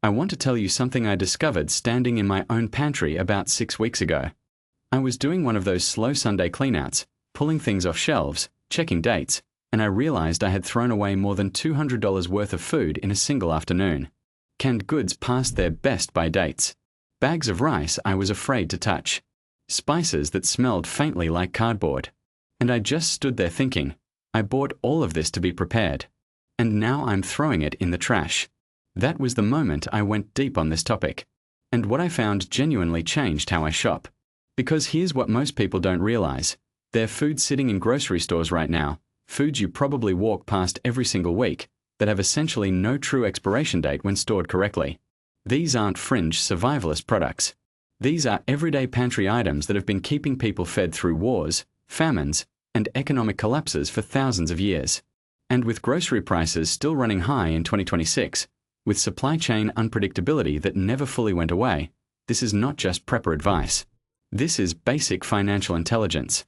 I want to tell you something I discovered standing in my own pantry about 6 weeks ago. I was doing one of those slow Sunday cleanouts, pulling things off shelves, checking dates, and I realized I had thrown away more than $200 worth of food in a single afternoon. Canned goods past their best-by dates. Bags of rice I was afraid to touch. Spices that smelled faintly like cardboard. And I just stood there thinking, I bought all of this to be prepared. And now I'm throwing it in the trash. That was the moment I went deep on this topic. And what I found genuinely changed how I shop. Because here's what most people don't realize. There are foods sitting in grocery stores right now, foods you probably walk past every single week, that have essentially no true expiration date when stored correctly. These aren't fringe survivalist products. These are everyday pantry items that have been keeping people fed through wars, famines, and economic collapses for thousands of years. And with grocery prices still running high in 2026, with supply chain unpredictability that never fully went away, this is not just prepper advice. This is basic financial intelligence.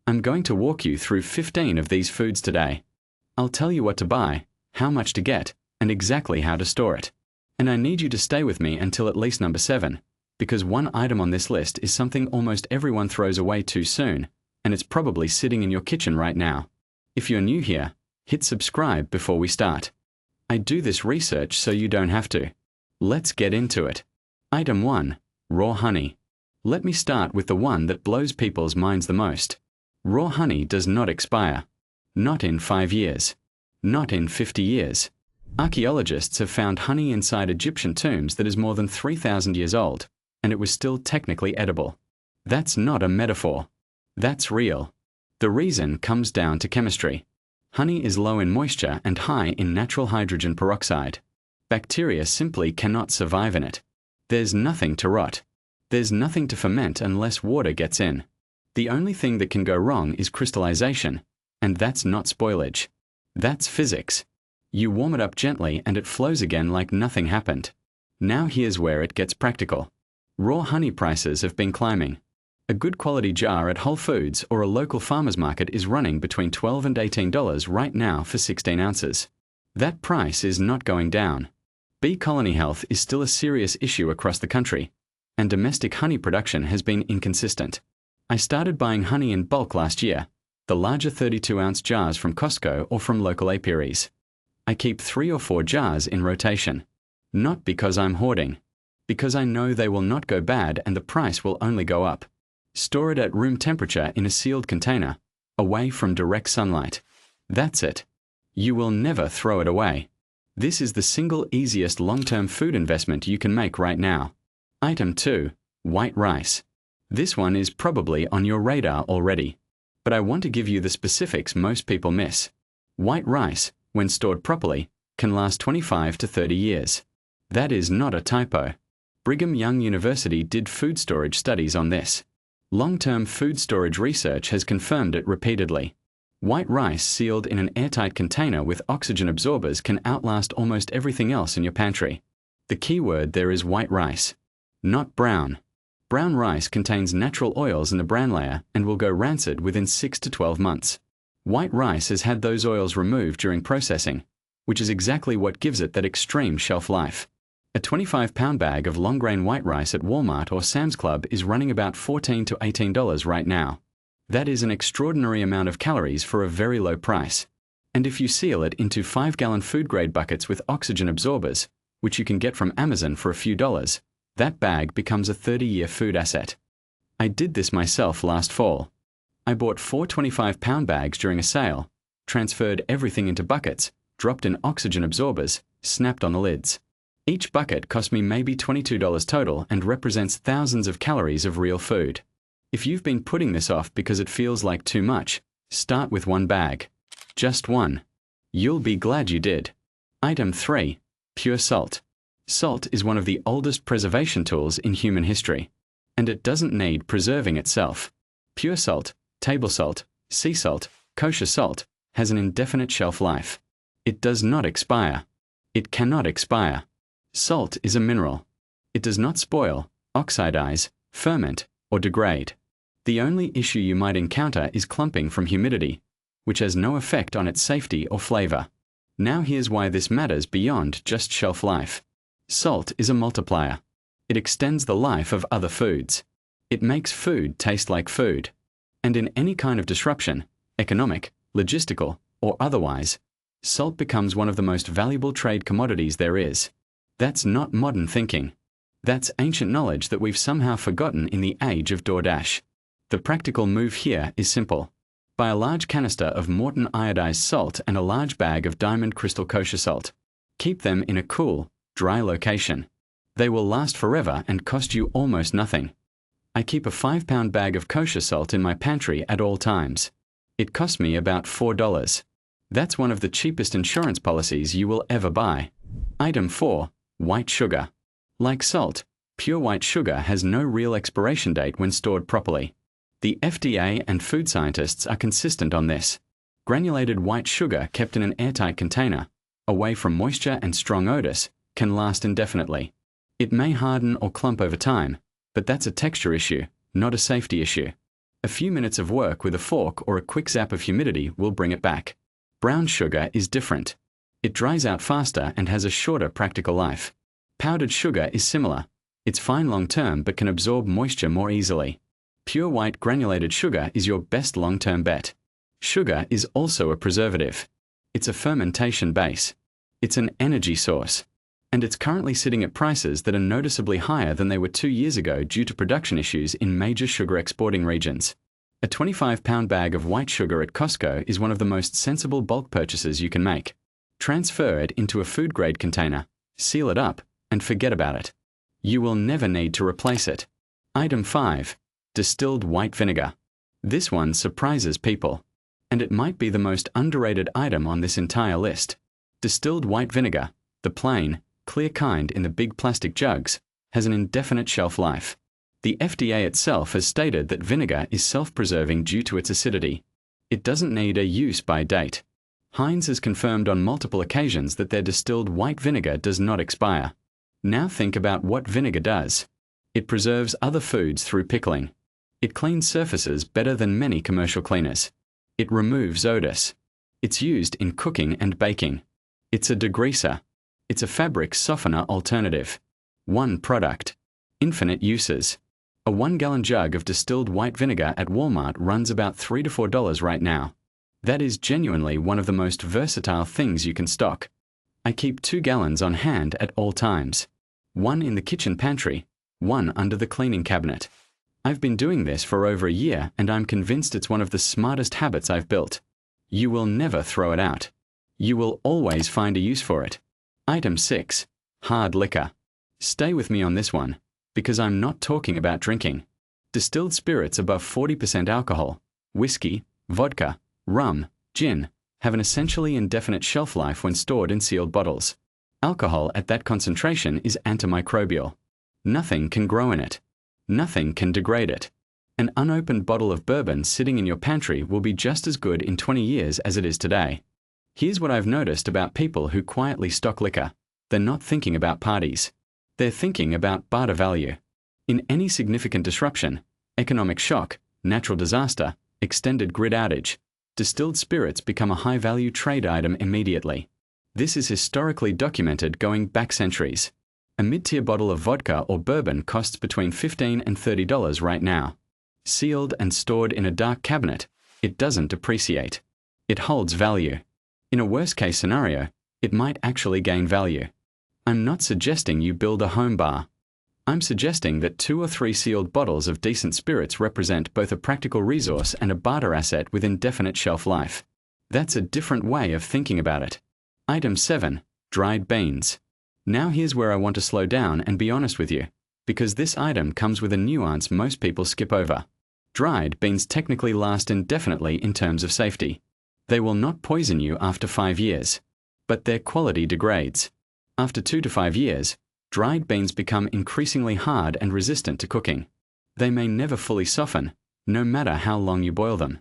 I'm going to walk you through 15 of these foods today. I'll tell you what to buy, how much to get, and exactly how to store it. And I need you to stay with me until at least number 7, because one item on this list is something almost everyone throws away too soon, and it's probably sitting in your kitchen right now. If you're new here, hit subscribe before we start. I do this research so you don't have to. Let's get into it. Item 1. Raw honey. Let me start with the one that blows people's minds the most. Raw honey does not expire. Not in 5 years. Not in 50 years. Archaeologists have found honey inside Egyptian tombs that is more than 3,000 years old, and it was still technically edible. That's not a metaphor. That's real. The reason comes down to chemistry. Honey is low in moisture and high in natural hydrogen peroxide. Bacteria simply cannot survive in it. There's nothing to rot. There's nothing to ferment unless water gets in. The only thing that can go wrong is crystallization, and that's not spoilage. That's physics. You warm it up gently and it flows again like nothing happened. Now here's where it gets practical. Raw honey prices have been climbing. A good quality jar at Whole Foods or a local farmer's market is running between $12 and $18 right now for 16 ounces. That price is not going down. Bee colony health is still a serious issue across the country, and domestic honey production has been inconsistent. I started buying honey in bulk last year, the larger 32-ounce jars from Costco or from local apiaries. I keep 3 or 4 jars in rotation. Not because I'm hoarding. Because I know they will not go bad and the price will only go up. Store it at room temperature in a sealed container, away from direct sunlight. That's it. You will never throw it away. This is the single easiest long-term food investment you can make right now. Item 2. White rice. This one is probably on your radar already, but I want to give you the specifics most people miss. White rice, when stored properly, can last 25 to 30 years. That is not a typo. Brigham Young University did food storage studies on this. Long-term food storage research has confirmed it repeatedly. White rice sealed in an airtight container with oxygen absorbers can outlast almost everything else in your pantry. The key word there is white rice, not brown. Brown rice contains natural oils in the bran layer and will go rancid within 6 to 12 months. White rice has had those oils removed during processing, which is exactly what gives it that extreme shelf life. A 25-pound bag of long-grain white rice at Walmart or Sam's Club is running about $14 to $18 right now. That is an extraordinary amount of calories for a very low price. And if you seal it into 5-gallon food-grade buckets with oxygen absorbers, which you can get from Amazon for a few dollars, that bag becomes a 30-year food asset. I did this myself last fall. I bought 4 25-pound bags during a sale, transferred everything into buckets, dropped in oxygen absorbers, snapped on the lids. Each bucket cost me maybe $22 total and represents thousands of calories of real food. If you've been putting this off because it feels like too much, start with 1 bag. Just 1. You'll be glad you did. Item 3. Pure salt. Salt is one of the oldest preservation tools in human history, and it doesn't need preserving itself. Pure salt, table salt, sea salt, kosher salt, has an indefinite shelf life. It does not expire. It cannot expire. Salt is a mineral. It does not spoil, oxidize, ferment, or degrade. The only issue you might encounter is clumping from humidity, which has no effect on its safety or flavor. Now here's why this matters beyond just shelf life. Salt is a multiplier. It extends the life of other foods. It makes food taste like food. And in any kind of disruption, economic, logistical, or otherwise, salt becomes one of the most valuable trade commodities there is. That's not modern thinking. That's ancient knowledge that we've somehow forgotten in the age of DoorDash. The practical move here is simple. Buy a large canister of Morton iodized salt and a large bag of Diamond Crystal Kosher salt. Keep them in a cool, dry location. They will last forever and cost you almost nothing. I keep a 5-pound bag of kosher salt in my pantry at all times. It cost me about $4. That's one of the cheapest insurance policies you will ever buy. Item 4. White sugar. Like salt, pure white sugar has no real expiration date when stored properly. The FDA and food scientists are consistent on this. Granulated white sugar kept in an airtight container, away from moisture and strong odors, can last indefinitely. It may harden or clump over time, but that's a texture issue, not a safety issue. A few minutes of work with a fork or a quick zap of humidity will bring it back. Brown sugar is different. It dries out faster and has a shorter practical life. Powdered sugar is similar. It's fine long-term but can absorb moisture more easily. Pure white granulated sugar is your best long-term bet. Sugar is also a preservative. It's a fermentation base. It's an energy source. And it's currently sitting at prices that are noticeably higher than they were 2 years ago due to production issues in major sugar exporting regions. A 25-pound bag of white sugar at Costco is one of the most sensible bulk purchases you can make. Transfer it into a food-grade container, seal it up, and forget about it. You will never need to replace it. Item 5. Distilled white vinegar. This one surprises people. And it might be the most underrated item on this entire list. Distilled white vinegar, the plain, clear kind in the big plastic jugs, has an indefinite shelf life. The FDA itself has stated that vinegar is self-preserving due to its acidity. It doesn't need a use-by date. Heinz has confirmed on multiple occasions that their distilled white vinegar does not expire. Now think about what vinegar does. It preserves other foods through pickling. It cleans surfaces better than many commercial cleaners. It removes odors. It's used in cooking and baking. It's a degreaser. It's a fabric softener alternative. One product. Infinite uses. A 1-gallon jug of distilled white vinegar at Walmart runs about $3 to $4 right now. That is genuinely one of the most versatile things you can stock. I keep 2 gallons on hand at all times. One in the kitchen pantry, one under the cleaning cabinet. I've been doing this for over a year and I'm convinced it's one of the smartest habits I've built. You will never throw it out. You will always find a use for it. Item 6. Hard liquor. Stay with me on this one, because I'm not talking about drinking. Distilled spirits above 40% alcohol, whiskey, vodka, rum, gin, have an essentially indefinite shelf life when stored in sealed bottles. Alcohol at that concentration is antimicrobial. Nothing can grow in it. Nothing can degrade it. An unopened bottle of bourbon sitting in your pantry will be just as good in 20 years as it is today. Here's what I've noticed about people who quietly stock liquor. They're not thinking about parties. They're thinking about barter value. In any significant disruption, economic shock, natural disaster, extended grid outage, distilled spirits become a high-value trade item immediately. This is historically documented going back centuries. A mid-tier bottle of vodka or bourbon costs between $15 and $30 right now. Sealed and stored in a dark cabinet, it doesn't depreciate. It holds value. In a worst-case scenario, it might actually gain value. I'm not suggesting you build a home bar. I'm suggesting that 2 or 3 sealed bottles of decent spirits represent both a practical resource and a barter asset with indefinite shelf life. That's a different way of thinking about it. Item 7. Dried beans. Now here's where I want to slow down and be honest with you, because this item comes with a nuance most people skip over. Dried beans technically last indefinitely in terms of safety. They will not poison you after 5 years, but their quality degrades. After 2 to 5 years, dried beans become increasingly hard and resistant to cooking. They may never fully soften, no matter how long you boil them.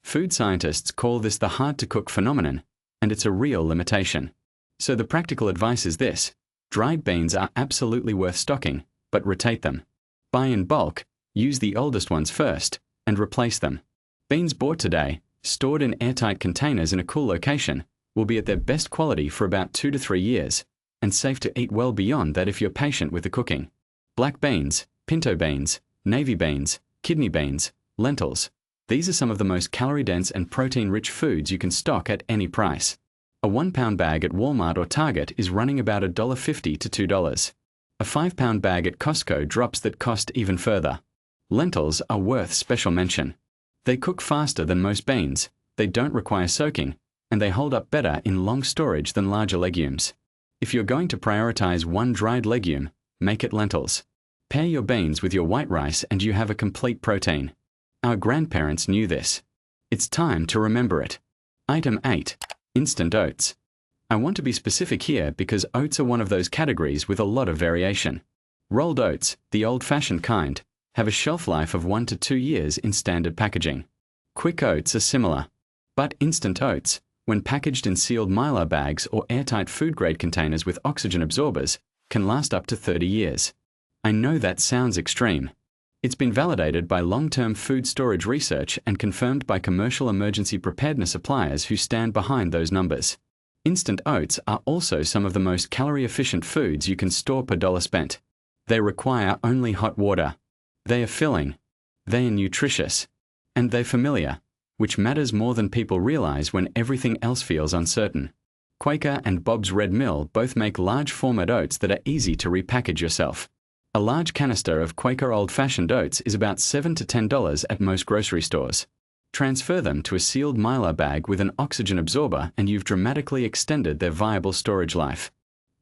Food scientists call this the hard-to-cook phenomenon, and it's a real limitation. So the practical advice is this: dried beans are absolutely worth stocking, but rotate them. Buy in bulk, use the oldest ones first, and replace them. Beans bought today, stored in airtight containers in a cool location, will be at their best quality for about 2 to 3 years, and safe to eat well beyond that if you're patient with the cooking. Black beans, pinto beans, navy beans, kidney beans, lentils. These are some of the most calorie-dense and protein-rich foods you can stock at any price. A 1-pound bag at Walmart or Target is running about $1.50 to $2. A 5-pound bag at Costco drops that cost even further. Lentils are worth special mention. They cook faster than most beans, they don't require soaking, and they hold up better in long storage than larger legumes. If you're going to prioritize one dried legume, make it lentils. Pair your beans with your white rice and you have a complete protein. Our grandparents knew this. It's time to remember it. Item 8. Instant oats. I want to be specific here because oats are one of those categories with a lot of variation. Rolled oats, the old-fashioned kind, have a shelf life of 1 to 2 years in standard packaging. Quick oats are similar. But instant oats, when packaged in sealed mylar bags or airtight food-grade containers with oxygen absorbers, can last up to 30 years. I know that sounds extreme. It's been validated by long-term food storage research and confirmed by commercial emergency preparedness suppliers who stand behind those numbers. Instant oats are also some of the most calorie-efficient foods you can store per dollar spent. They require only hot water. They are filling. They are nutritious. And they're familiar, which matters more than people realize when everything else feels uncertain. Quaker and Bob's Red Mill both make large format oats that are easy to repackage yourself. A large canister of Quaker old-fashioned oats is about $7 to $10 at most grocery stores. Transfer them to a sealed mylar bag with an oxygen absorber and you've dramatically extended their viable storage life.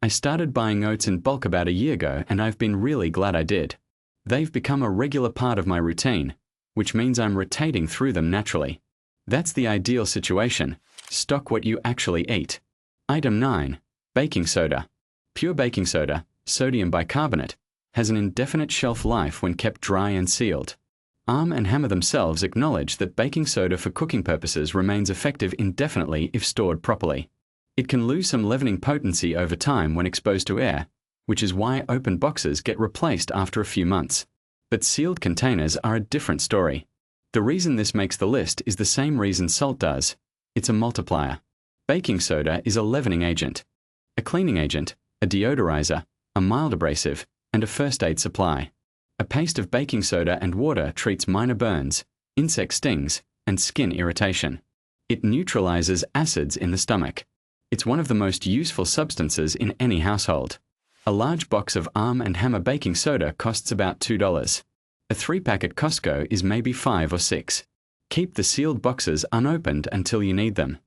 I started buying oats in bulk about a year ago and I've been really glad I did. They've become a regular part of my routine, which means I'm rotating through them naturally. That's the ideal situation. Stock what you actually eat. Item 9. Baking soda. Pure baking soda, sodium bicarbonate, has an indefinite shelf life when kept dry and sealed. Arm & Hammer themselves acknowledge that baking soda for cooking purposes remains effective indefinitely if stored properly. It can lose some leavening potency over time when exposed to air, which is why open boxes get replaced after a few months. But sealed containers are a different story. The reason this makes the list is the same reason salt does. It's a multiplier. Baking soda is a leavening agent, a cleaning agent, a deodorizer, a mild abrasive, and a first aid supply. A paste of baking soda and water treats minor burns, insect stings, and skin irritation. It neutralizes acids in the stomach. It's one of the most useful substances in any household. A large box of Arm & Hammer baking soda costs about $2. A 3-pack at Costco is maybe $5 or $6. Keep the sealed boxes unopened until you need them.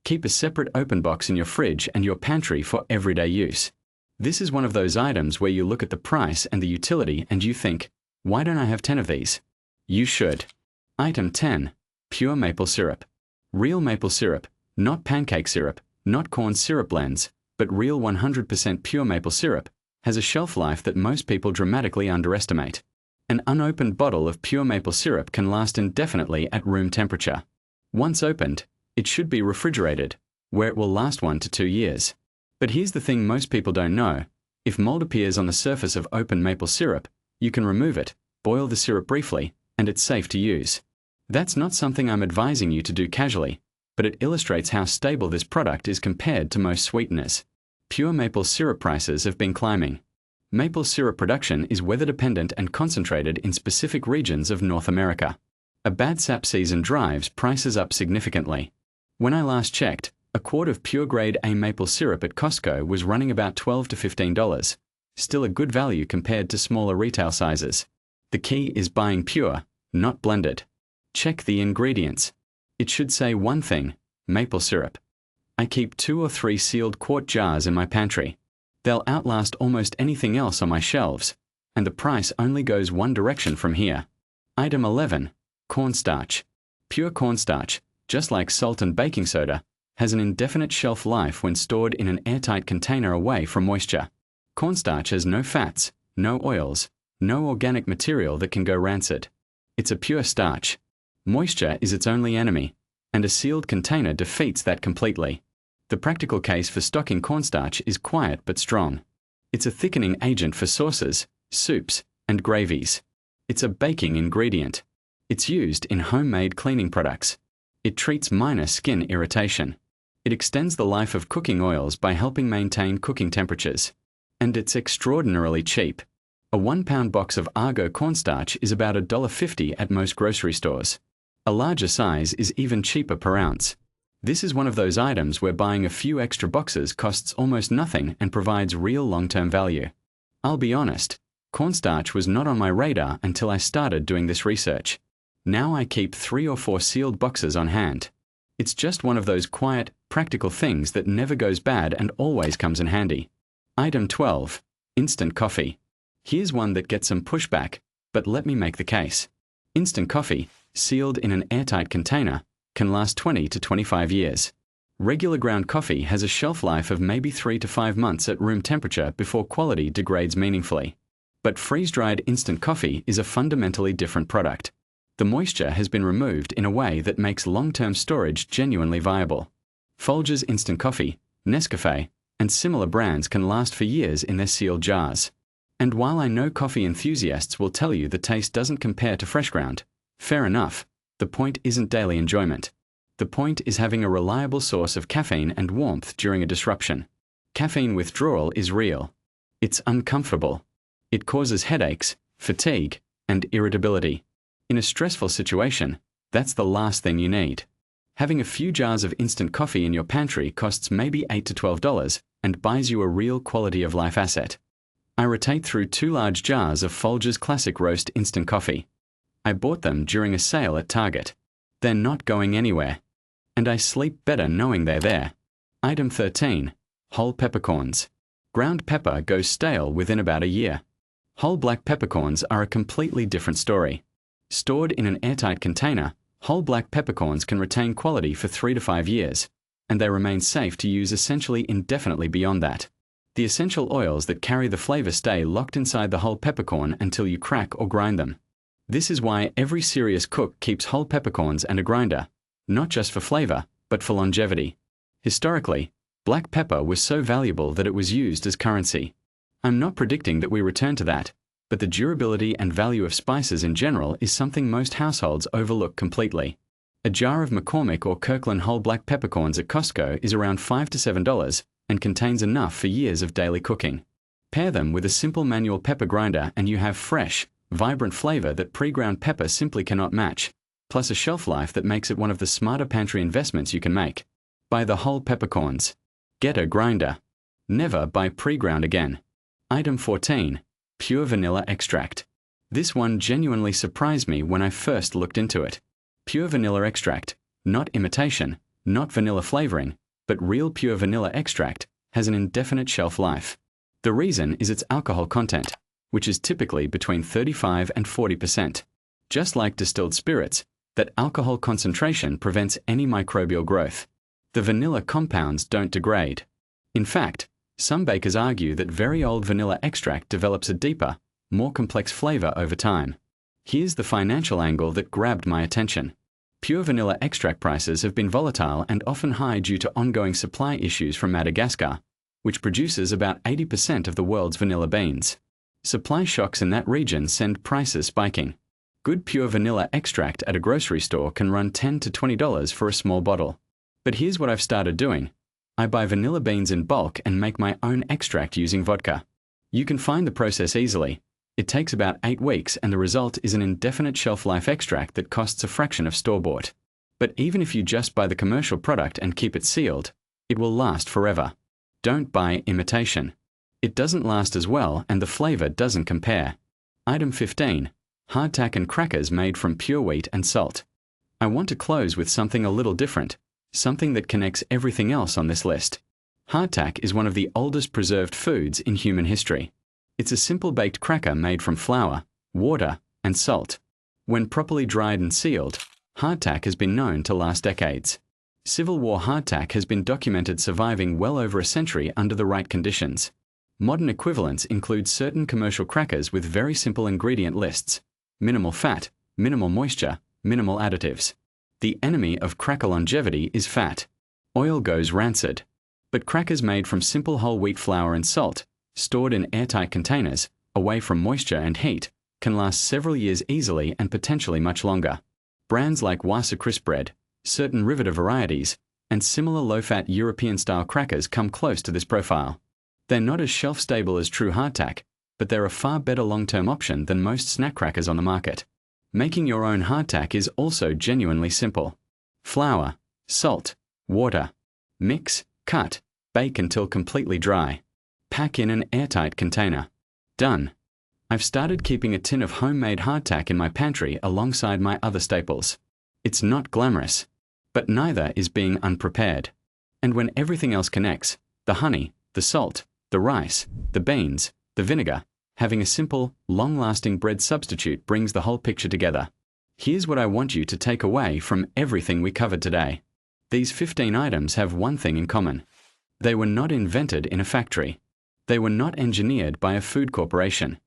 Keep a separate open box in your fridge and your pantry for everyday use. This is one of those items where you look at the price and the utility and you think, why don't I have 10 of these? You should. Item 10. Pure maple syrup. Real maple syrup, not pancake syrup, not corn syrup blends, but real 100% pure maple syrup, has a shelf life that most people dramatically underestimate. An unopened bottle of pure maple syrup can last indefinitely at room temperature. Once opened, it should be refrigerated, where it will last 1 to 2 years. But here's the thing most people don't know. If mold appears on the surface of open maple syrup, you can remove it, boil the syrup briefly, and it's safe to use. That's not something I'm advising you to do casually, but it illustrates how stable this product is compared to most sweeteners. Pure maple syrup prices have been climbing. Maple syrup production is weather-dependent and concentrated in specific regions of North America. A bad sap season drives prices up significantly. When I last checked, a quart of pure grade A maple syrup at Costco was running about $12 to $15, still a good value compared to smaller retail sizes. The key is buying pure, not blended. Check the ingredients. It should say one thing, maple syrup. I keep 2 or 3 sealed quart jars in my pantry. They'll outlast almost anything else on my shelves, and the price only goes one direction from here. Item 11. Cornstarch. Pure cornstarch, just like salt and baking soda, has an indefinite shelf life when stored in an airtight container away from moisture. Cornstarch has no fats, no oils, no organic material that can go rancid. It's a pure starch. Moisture is its only enemy, and a sealed container defeats that completely. The practical case for stocking cornstarch is quiet but strong. It's a thickening agent for sauces, soups, and gravies. It's a baking ingredient. It's used in homemade cleaning products. It treats minor skin irritation. It extends the life of cooking oils by helping maintain cooking temperatures. And it's extraordinarily cheap. A 1-pound box of Argo cornstarch is about $1.50 at most grocery stores. A larger size is even cheaper per ounce. This is one of those items where buying a few extra boxes costs almost nothing and provides real long-term value. I'll be honest, cornstarch was not on my radar until I started doing this research. Now I keep 3 or 4 sealed boxes on hand. It's just one of those quiet, practical things that never goes bad and always comes in handy. Item 12. Instant coffee. Here's one that gets some pushback, but let me make the case. Instant coffee, sealed in an airtight container, can last 20 to 25 years. Regular ground coffee has a shelf life of maybe 3 to 5 months at room temperature before quality degrades meaningfully. But freeze-dried instant coffee is a fundamentally different product. The moisture has been removed in a way that makes long-term storage genuinely viable. Folgers Instant Coffee, Nescafé, and similar brands can last for years in their sealed jars. And while I know coffee enthusiasts will tell you the taste doesn't compare to fresh ground, fair enough, the point isn't daily enjoyment. The point is having a reliable source of caffeine and warmth during a disruption. Caffeine withdrawal is real. It's uncomfortable. It causes headaches, fatigue, and irritability. In a stressful situation, that's the last thing you need. Having a few jars of instant coffee in your pantry costs maybe $8 to $12 and buys you a real quality of life asset. I rotate through 2 large jars of Folgers Classic Roast Instant Coffee. I bought them during a sale at Target. They're not going anywhere. And I sleep better knowing they're there. Item 13. Whole peppercorns. Ground pepper goes stale within about a year. Whole black peppercorns are a completely different story. Stored in an airtight container, whole black peppercorns can retain quality for 3 to 5 years, and they remain safe to use essentially indefinitely beyond that. The essential oils that carry the flavor stay locked inside the whole peppercorn until you crack or grind them. This is why every serious cook keeps whole peppercorns and a grinder, not just for flavor, but for longevity. Historically, black pepper was so valuable that it was used as currency. I'm not predicting that we return to that, but the durability and value of spices in general is something most households overlook completely. A jar of McCormick or Kirkland whole black peppercorns at Costco is around $5 to $7 and contains enough for years of daily cooking. Pair them with a simple manual pepper grinder and you have fresh, vibrant flavor that pre-ground pepper simply cannot match, plus a shelf life that makes it one of the smarter pantry investments you can make. Buy the whole peppercorns. Get a grinder. Never buy pre-ground again. Item 14. Pure vanilla extract. This one genuinely surprised me when I first looked into it. Pure vanilla extract, not imitation, not vanilla flavoring, but real pure vanilla extract, has an indefinite shelf life. The reason is its alcohol content, which is typically between 35 and 40%. Just like distilled spirits, that alcohol concentration prevents any microbial growth. The vanilla compounds don't degrade. In fact, some bakers argue that very old vanilla extract develops a deeper, more complex flavor over time. Here's the financial angle that grabbed my attention. Pure vanilla extract prices have been volatile and often high due to ongoing supply issues from Madagascar, which produces about 80% of the world's vanilla beans. Supply shocks in that region send prices spiking. Good pure vanilla extract at a grocery store can run $10 to $20 for a small bottle. But here's what I've started doing. I buy vanilla beans in bulk and make my own extract using vodka. You can find the process easily. It takes about 8 weeks and the result is an indefinite shelf life extract that costs a fraction of store-bought. But even if you just buy the commercial product and keep it sealed, it will last forever. Don't buy imitation. It doesn't last as well and the flavor doesn't compare. Item 15. Hardtack and crackers made from pure wheat and salt. I want to close with something a little different, something that connects everything else on this list. Hardtack is one of the oldest preserved foods in human history. It's a simple baked cracker made from flour, water, and salt. When properly dried and sealed, hardtack has been known to last decades. Civil War hardtack has been documented surviving well over a century under the right conditions. Modern equivalents include certain commercial crackers with very simple ingredient lists: minimal fat, minimal moisture, minimal additives. The enemy of cracker longevity is fat. Oil goes rancid. But crackers made from simple whole wheat flour and salt, stored in airtight containers, away from moisture and heat, can last several years easily and potentially much longer. Brands like Wasa Crisp Bread, certain Rivetta varieties, and similar low-fat European-style crackers come close to this profile. They're not as shelf-stable as true hardtack, but they're a far better long-term option than most snack crackers on the market. Making your own hardtack is also genuinely simple. Flour, salt, water. Mix, cut, bake until completely dry. Pack in an airtight container. Done. I've started keeping a tin of homemade hardtack in my pantry alongside my other staples. It's not glamorous, but neither is being unprepared. And when everything else connects, the honey, the salt, the rice, the beans, the vinegar, having a simple, long-lasting bread substitute brings the whole picture together. Here's what I want you to take away from everything we covered today. These 15 items have one thing in common. They were not invented in a factory. They were not engineered by a food corporation.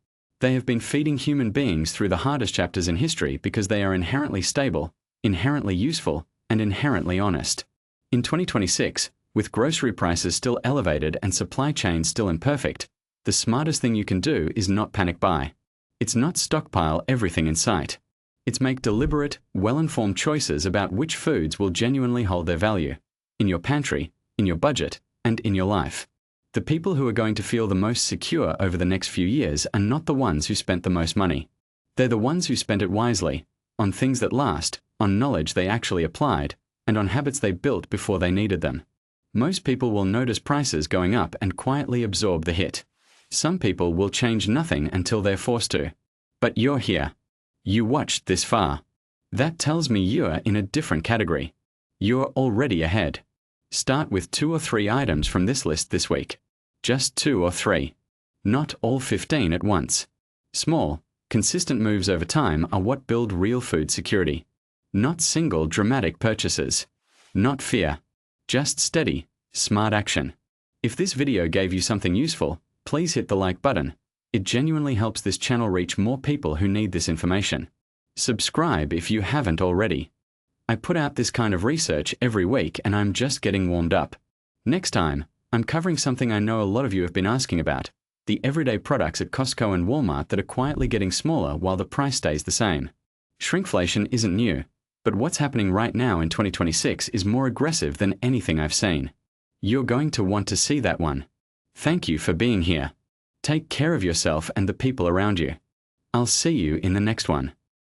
They have been feeding human beings through the hardest chapters in history because they are inherently stable, inherently useful, and inherently honest. In 2026, with grocery prices still elevated and supply chains still imperfect, the smartest thing you can do is not panic buy. It's not stockpile everything in sight. It's make deliberate, well-informed choices about which foods will genuinely hold their value, in your pantry, in your budget, and in your life. The people who are going to feel the most secure over the next few years are not the ones who spent the most money. They're the ones who spent it wisely, on things that last, on knowledge they actually applied, and on habits they built before they needed them. Most people will notice prices going up and quietly absorb the hit. Some people will change nothing until they're forced to. But you're here. You watched this far. That tells me you're in a different category. You're already ahead. Start with 2 or 3 items from this list this week. Just 2 or 3. Not all 15 at once. Small, consistent moves over time are what build real food security. Not single dramatic purchases. Not fear. Just steady, smart action. If this video gave you something useful, please hit the like button. It genuinely helps this channel reach more people who need this information. Subscribe if you haven't already. I put out this kind of research every week and I'm just getting warmed up. Next time, I'm covering something I know a lot of you have been asking about, the everyday products at Costco and Walmart that are quietly getting smaller while the price stays the same. Shrinkflation isn't new, but what's happening right now in 2026 is more aggressive than anything I've seen. You're going to want to see that one. Thank you for being here. Take care of yourself and the people around you. I'll see you in the next one.